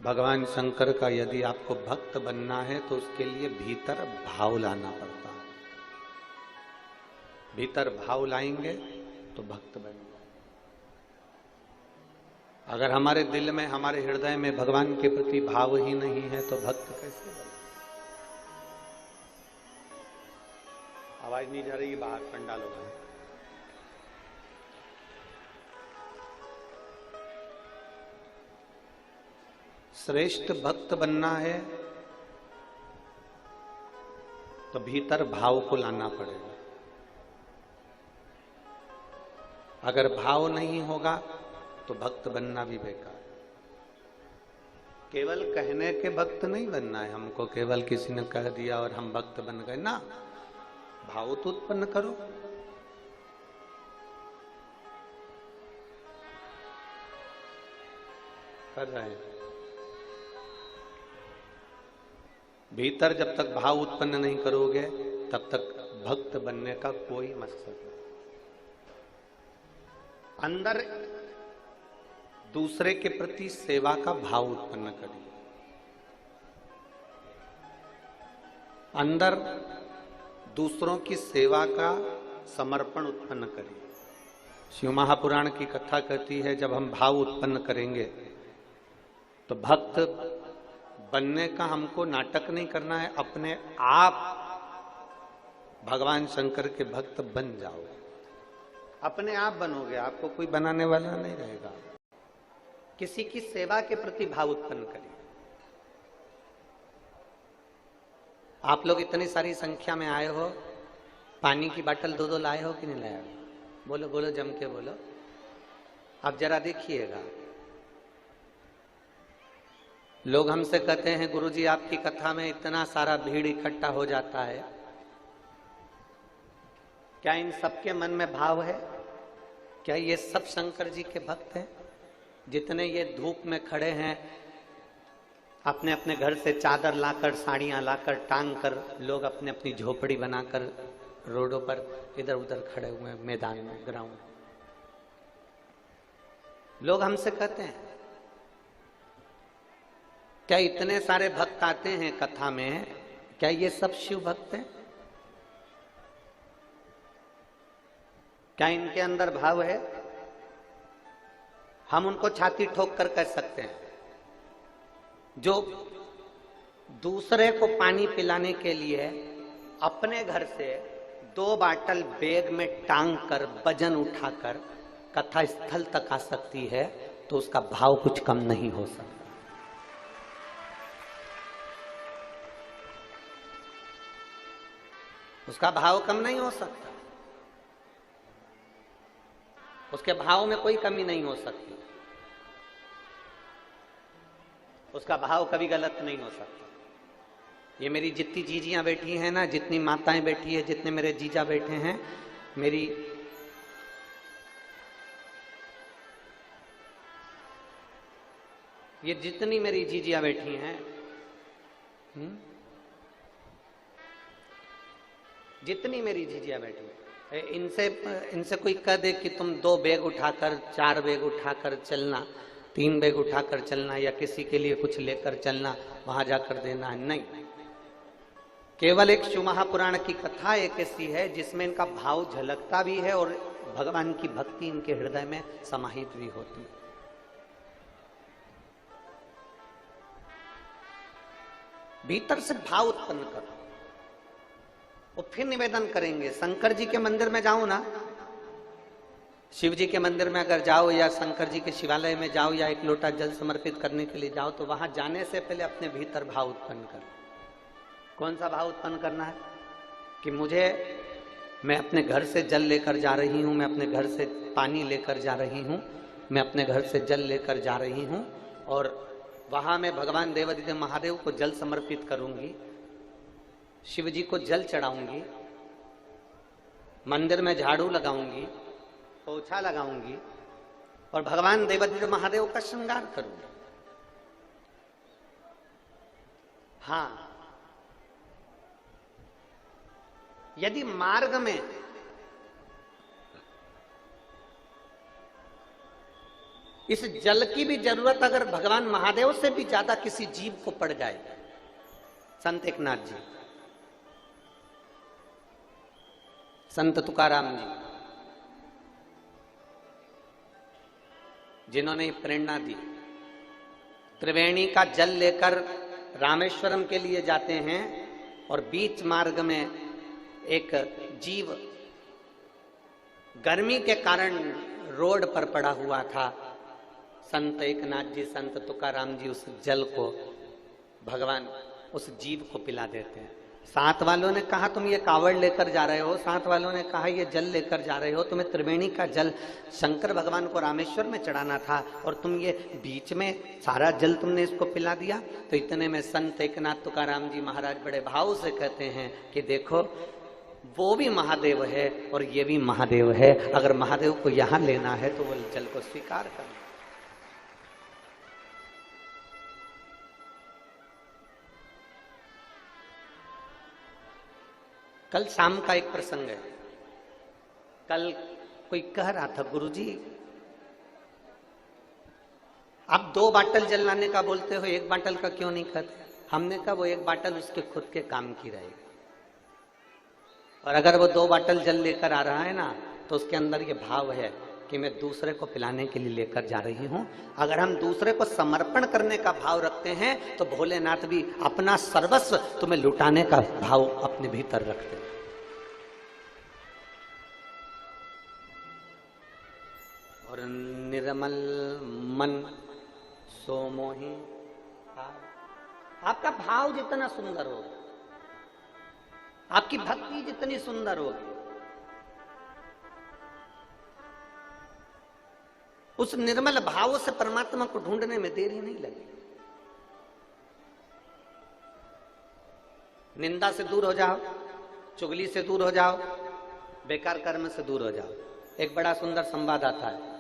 भगवान शंकर का यदि आपको भक्त बनना है तो उसके लिए भीतर भाव लाना पड़ता है। भीतर भाव लाएंगे तो भक्त बन जाए। अगर हमारे दिल में, हमारे हृदय में भगवान के प्रति भाव ही नहीं है तो भक्त कैसे बने? आवाज नहीं जा रही, बाहर पंडाल हो गए। श्रेष्ठ भक्त बनना है तो भीतर भाव को लाना पड़ेगा। अगर भाव नहीं होगा तो भक्त बनना भी बेकार। केवल कहने के भक्त नहीं बनना है हमको, केवल किसी ने कह दिया और हम भक्त बन गए ना। भाव तो उत्पन्न करो। कर रहे हैं। भीतर जब तक भाव उत्पन्न नहीं करोगे तब तक भक्त बनने का कोई मकसद नहीं। अंदर दूसरे के प्रति सेवा का भाव उत्पन्न करिए। अंदर दूसरों की सेवा का समर्पण उत्पन्न करिए। शिव महापुराण की कथा कहती है जब हम भाव उत्पन्न करेंगे तो भक्त बनने का हमको नाटक नहीं करना है, अपने आप भगवान शंकर के भक्त बन जाओ। अपने आप बनोगे, आपको कोई बनाने वाला नहीं रहेगा। किसी की सेवा के प्रति भाव उत्पन्न करिए। आप लोग इतनी सारी संख्या में आए हो, पानी की बोतल दो दो लाए हो कि नहीं लाए हो? बोलो बोलो, जम के बोलो। आप जरा देखिएगा, लोग हमसे कहते हैं गुरुजी आपकी कथा में इतना सारा भीड़ इकट्ठा हो जाता है, क्या इन सबके मन में भाव है? क्या ये सब शंकर जी के भक्त हैं? जितने ये धूप में खड़े हैं, अपने अपने घर से चादर लाकर, साड़ियां लाकर, टांग कर, लोग अपने अपनी झोपड़ी बनाकर रोडों पर इधर उधर खड़े हुए हैं, मैदान में, ग्राउंड। लोग हमसे कहते हैं क्या इतने सारे भक्त आते हैं कथा में, क्या ये सब शिव भक्त हैं? क्या इनके अंदर भाव है? हम उनको छाती ठोक कर कह सकते हैं, जो दूसरे को पानी पिलाने के लिए अपने घर से 2 बाटल बैग में टांग कर, वजन उठाकर कथा स्थल तक आ सकती है, तो उसका भाव कुछ कम नहीं हो सकता। उसका भाव कम नहीं हो सकता। उसके भाव में कोई कमी नहीं हो सकती। उसका भाव कभी गलत नहीं हो सकता। ये मेरी जितनी जीजियां बैठी हैं ना, जितनी माताएं बैठी है, जितने मेरे जीजा बैठे हैं, मेरी ये जितनी मेरी जीजियां बैठी हैं, जितनी मेरी जीजियां बैठी है, इनसे कोई कह दे कि तुम 2 बैग उठाकर, 4 बैग उठाकर चलना, 3 बैग उठाकर चलना, या किसी के लिए कुछ लेकर चलना, वहां जाकर देना है, नहीं। केवल एक शिव महापुराण की कथा एक ऐसी है जिसमें इनका भाव झलकता भी है और भगवान की भक्ति इनके हृदय में समाहित भी होती है। भीतर से भाव उत्पन्न करो। वो फिर निवेदन करेंगे। शंकर जी के मंदिर में जाओ ना, शिव जी के मंदिर में अगर जाओ, या शंकर जी के शिवालय में जाओ, या एक लोटा जल समर्पित करने के लिए जाओ, तो वहां जाने से पहले अपने भीतर भाव उत्पन्न करो। कौन सा भाव उत्पन्न करना है? कि मैं अपने घर से जल लेकर जा रही हूं, मैं अपने घर से पानी लेकर जा रही हूं, मैं अपने घर से जल लेकर जा रही हूं, और वहां मैं भगवान देवादिदेव महादेव को जल समर्पित करूंगी, शिव जी को जल चढ़ाऊंगी, मंदिर में झाड़ू लगाऊंगी, पोछा लगाऊंगी, और भगवान देवादिदेव महादेव का श्रृंगार करूंगी। हाँ, यदि मार्ग में इस जल की भी जरूरत अगर भगवान महादेव से भी ज्यादा किसी जीव को पड़ जाए, संत एकनाथ जी, संत तुकाराम जी, जिन्होंने प्रेरणा दी, त्रिवेणी का जल लेकर रामेश्वरम के लिए जाते हैं और बीच मार्ग में एक जीव गर्मी के कारण रोड पर पड़ा हुआ था। संत एकनाथ जी, संत तुकाराम जी उस जल को भगवान उस जीव को पिला देते हैं। साथ वालों ने कहा तुम ये कावड़ लेकर जा रहे हो, साथ वालों ने कहा ये जल लेकर जा रहे हो, तुम्हें त्रिवेणी का जल शंकर भगवान को रामेश्वर में चढ़ाना था और तुम ये बीच में सारा जल तुमने इसको पिला दिया। तो इतने में संत एकनाथ तुकाराम जी महाराज बड़े भाव से कहते हैं कि देखो वो भी महादेव है और ये भी महादेव है, अगर महादेव को यहां लेना है तो वो जल को स्वीकार कर। कल शाम का एक प्रसंग है। कल कोई कह रहा था गुरुजी आप 2 बाटल जल लाने का बोलते हो, 1 बाटल का क्यों नहीं कहते? हमने कहा वो 1 बाटल उसके खुद के काम की रहेगी, और अगर वो 2 बाटल जल लेकर आ रहा है ना तो उसके अंदर ये भाव है कि मैं दूसरे को पिलाने के लिए लेकर जा रही हूं। अगर हम दूसरे को समर्पण करने का भाव रखते हैं तो भोलेनाथ भी अपना सर्वस्व तुम्हें लुटाने का भाव अपने भीतर रखते हैं। और निर्मल मन सो मोहि, आपका भाव जितना सुंदर होगा, आपकी भक्ति जितनी सुंदर होगी, उस निर्मल भाव से परमात्मा को ढूंढने में देरी नहीं लगेगी। निंदा से दूर हो जाओ, चुगली से दूर हो जाओ, बेकार कर्म से दूर हो जाओ। एक बड़ा सुंदर संवाद आता है।